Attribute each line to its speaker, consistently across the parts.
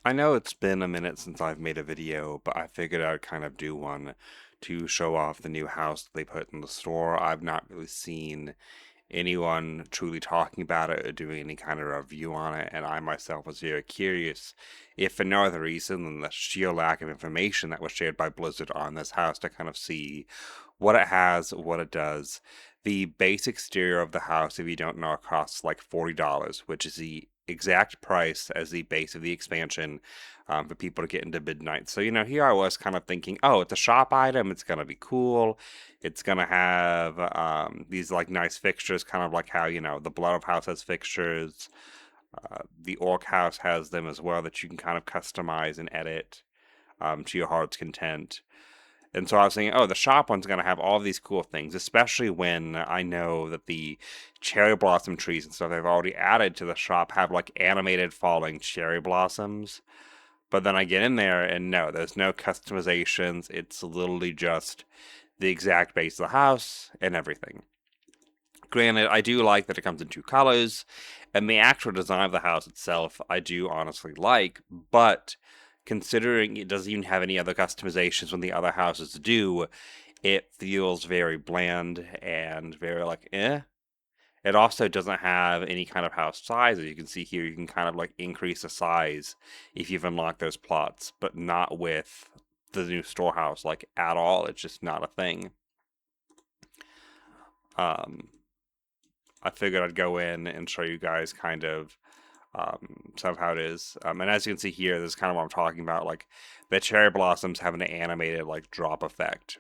Speaker 1: I know it's been a minute since I've made a video, but I figured I'd kind of do one to show off the new house they put in the store. I've not really seen anyone truly talking about it or doing any kind of review on it, and I myself was very curious, if for no other reason than the sheer lack of information that was shared by Blizzard on this house, to kind of see what it has, what it does. The base exterior of the house, if you don't know, costs like $40, which is the exact price as the base of the expansion, for people to get into midnight. So, here I was kind of thinking, oh, it's a shop item, it's going to be cool. It's going to have these like nice fixtures, kind of like how, the Blood of House has fixtures. The Orc House has them as well that you can kind of customize and edit to your heart's content. And so I was thinking, oh, the shop one's going to have all these cool things, especially when I know that the cherry blossom trees and stuff they've already added to the shop have like animated falling cherry blossoms. But then I get in there and no, there's no customizations. It's literally just the exact base of the house and everything. Granted, I do like that it comes in two colors, and the actual design of the house itself, I do honestly like, but considering it doesn't even have any other customizations when the other houses do, it feels very bland and very like eh. It also doesn't have any kind of house size. As you can see here, you can kind of like increase the size if you've unlocked those plots, but not with the new storehouse, like at all. It's just not a thing. Um, I figured I'd go in and show you guys kind of some of how it is. And as you can see here, this is kind of what I'm talking about. Like the cherry blossoms have an animated like drop effect.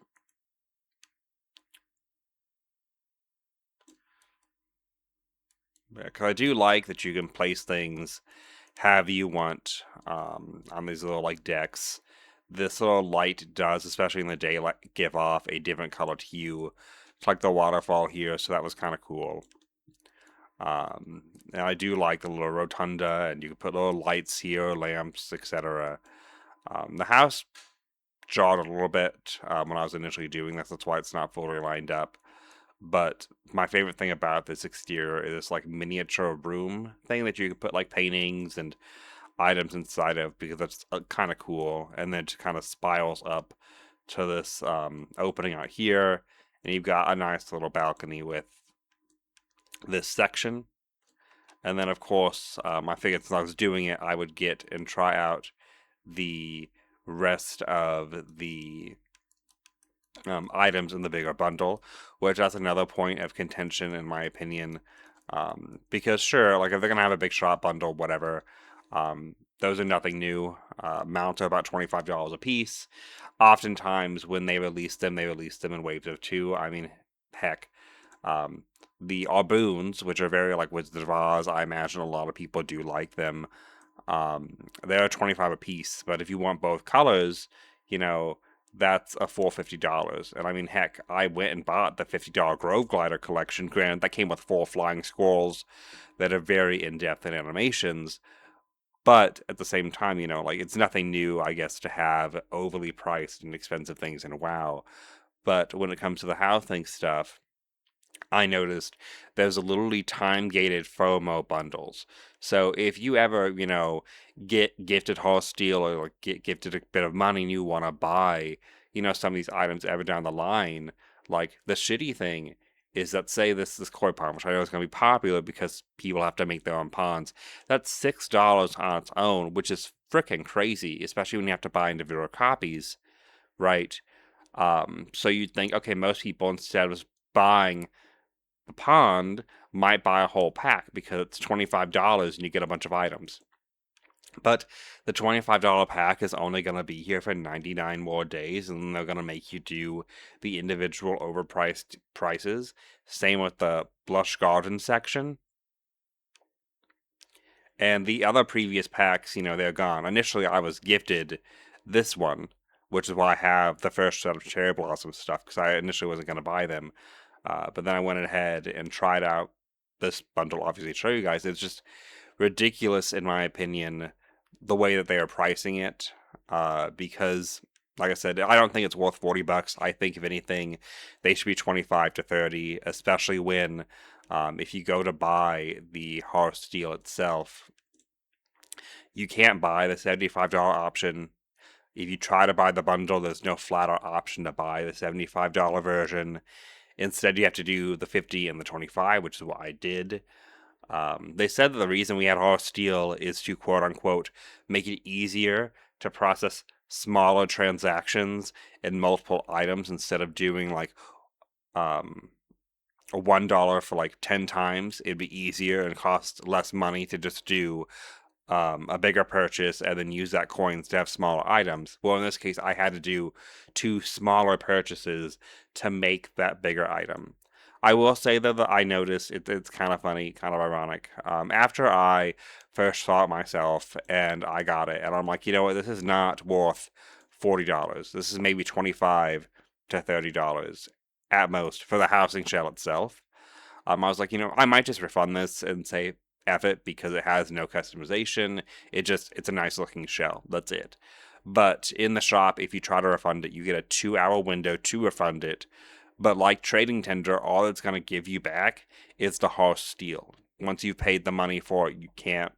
Speaker 1: Because I do like that you can place things however you want on these little like decks. This little light does, especially in the daylight, give off a different colored hue. It's like the waterfall here, so that was kind of cool. And I do like the little rotunda, and you can put little lights here, lamps, etc. The house jarred a little bit when I was initially doing this. That's why it's not fully lined up. But my favorite thing about this exterior is this like miniature room thing that you can put like paintings and items inside of, because that's kind of cool. And then it kind of spirals up to this opening out here, and you've got a nice little balcony with this section. And then, of course, I figured since I was doing it, I would get and try out the rest of the items in the bigger bundle, which that's another point of contention, in my opinion. Because, sure, like if they're going to have a big shop bundle, whatever, those are nothing new. Mounts are about $25 a piece. Oftentimes, when they release them in waves of two. I mean, heck. Um, the Arboons, which are very like Wizards of Oz, I imagine a lot of people do like them. They're 25 a piece, but if you want both colors, you know, that's a full $50. And I mean, heck, I went and bought the $50 Grove Glider collection. Granted, that came with 4 flying squirrels that are very in depth in animations. But at the same time, like it's nothing new, I guess, to have overly priced and expensive things in WoW. But when it comes to the Howling stuff, I noticed there's literally time gated FOMO bundles. So if you ever, get gifted horse steel or like, get gifted a bit of money and you want to buy, some of these items ever down the line, like the shitty thing is that say this koi pond, which I know is going to be popular because people have to make their own ponds, that's $6 on its own, which is freaking crazy, especially when you have to buy individual copies, right? So you'd think, okay, most people instead of buying the pond might buy a whole pack because it's $25 and you get a bunch of items. But the $25 pack is only going to be here for 99 more days, and then they're going to make you do the individual overpriced prices. Same with the Blush Garden section. And the other previous packs, they're gone. Initially, I was gifted this one, which is why I have the first set of Cherry Blossom stuff, because I initially wasn't going to buy them. But then I went ahead and tried out this bundle, obviously, to show you guys. It's just ridiculous, in my opinion, the way that they are pricing it. Because, like I said, I don't think it's worth $40. I think, if anything, they should be 25 to 30, especially when, if you go to buy the Hearth Steel itself, You can't buy the $75 option. If you try to buy the bundle, there's no flat out option to buy the $75 version. Instead, you have to do the 50 and the 25, which is what I did. They said that the reason we had Horror Steel is to quote unquote make it easier to process smaller transactions and multiple items instead of doing like a $1 for like 10 times. It'd be easier and cost less money to just do a bigger purchase and then use that coins to have smaller items. Well, in this case, I had to do 2 smaller purchases to make that bigger item. I will say though that I noticed it's kind of funny, kind of ironic. After I first saw it myself and I got it, and I'm like, you know what, this is not worth $40. This is maybe $25 to $30 at most for the housing shell itself. I was like, you know, I might just refund this and say F it because it has no customization. It's a nice looking shell. That's it. But in the shop, if you try to refund it, you get a 2-hour window to refund it. But like Trading Tender, all it's going to give you back is the horse steel. Once you've paid the money for it, you can't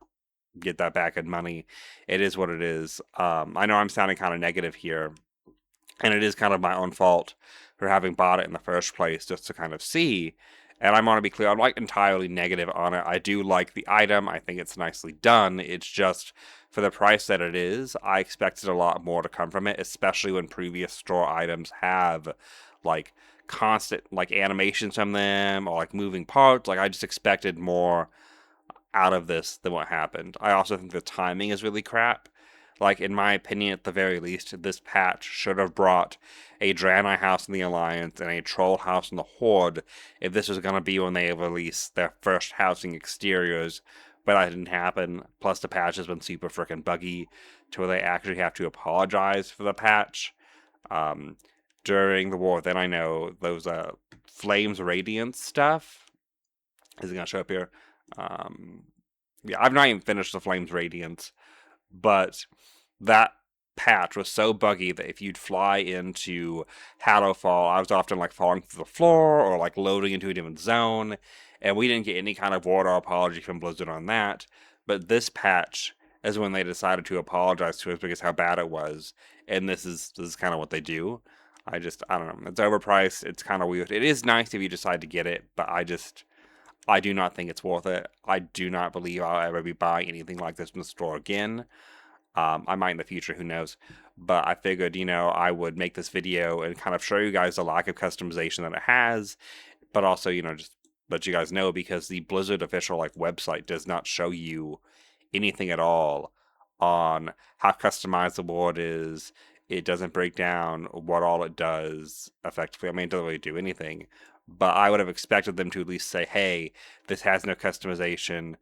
Speaker 1: get that back in money. It is what it is. I know I'm sounding kind of negative here, and it is kind of my own fault for having bought it in the first place just to kind of see. And I want to be clear, I'm not entirely negative on it. I do like the item. I think it's nicely done. It's just for the price that it is, I expected a lot more to come from it, especially when previous store items have like constant like animations from them or like moving parts. Like I just expected more out of this than what happened. I also think the timing is really crap. Like, in my opinion, at the very least, this patch should have brought a Draenei house in the Alliance and a Troll house in the Horde if this was going to be when they release their first housing exteriors, but that didn't happen. Plus, the patch has been super freaking buggy to where they actually have to apologize for the patch. During the war, then I know those Flames Radiance stuff is going to show up here. Yeah, I've not even finished the Flames Radiance, but that patch was so buggy that if you'd fly into Hallowfall, I was often like falling through the floor or like loading into a different zone, and we didn't get any kind of word or apology from Blizzard on that. But this patch is when they decided to apologize to us because how bad it was, and this is kind of what they do. I don't know. It's overpriced. It's kind of weird. It is nice if you decide to get it, but I do not think it's worth it. I do not believe I'll ever be buying anything like this in the store again. I might in the future, who knows. But I figured, you know, I would make this video and kind of show you guys the lack of customization that it has, but also, you know, just let you guys know because the Blizzard official like website does not show you anything at all on how customizable it is. It doesn't break down what all it does effectively. I mean, it doesn't really do anything, but I would have expected them to at least say, hey, this has no customization,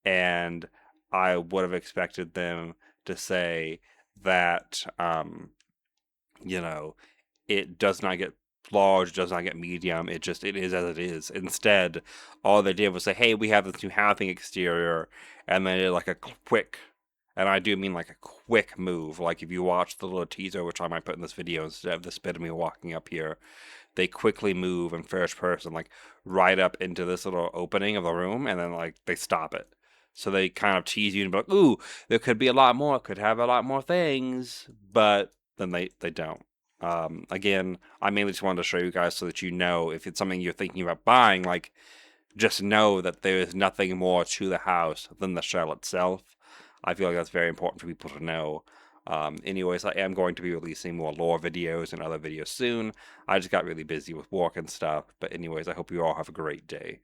Speaker 1: and I would have expected them to say that, you know, it does not get large, does not get medium. It is as it is. Instead, all they did was say, hey, we have this new housing exterior, and they did like a quick, and I do mean like a quick move. Like if you watch the little teaser, which I might put in this video instead of this bit of me walking up here, they quickly move in first person, like right up into this little opening of the room, and then like they stop it. So they kind of tease you and be like, ooh, there could be a lot more, could have a lot more things, but then they don't. Again, I mainly just wanted to show you guys so that you know if it's something you're thinking about buying, like just know that there is nothing more to the house than the shell itself. I feel like that's very important for people to know. Anyways, I am going to be releasing more lore videos and other videos soon. I just got really busy with work and stuff. But anyways, I hope you all have a great day.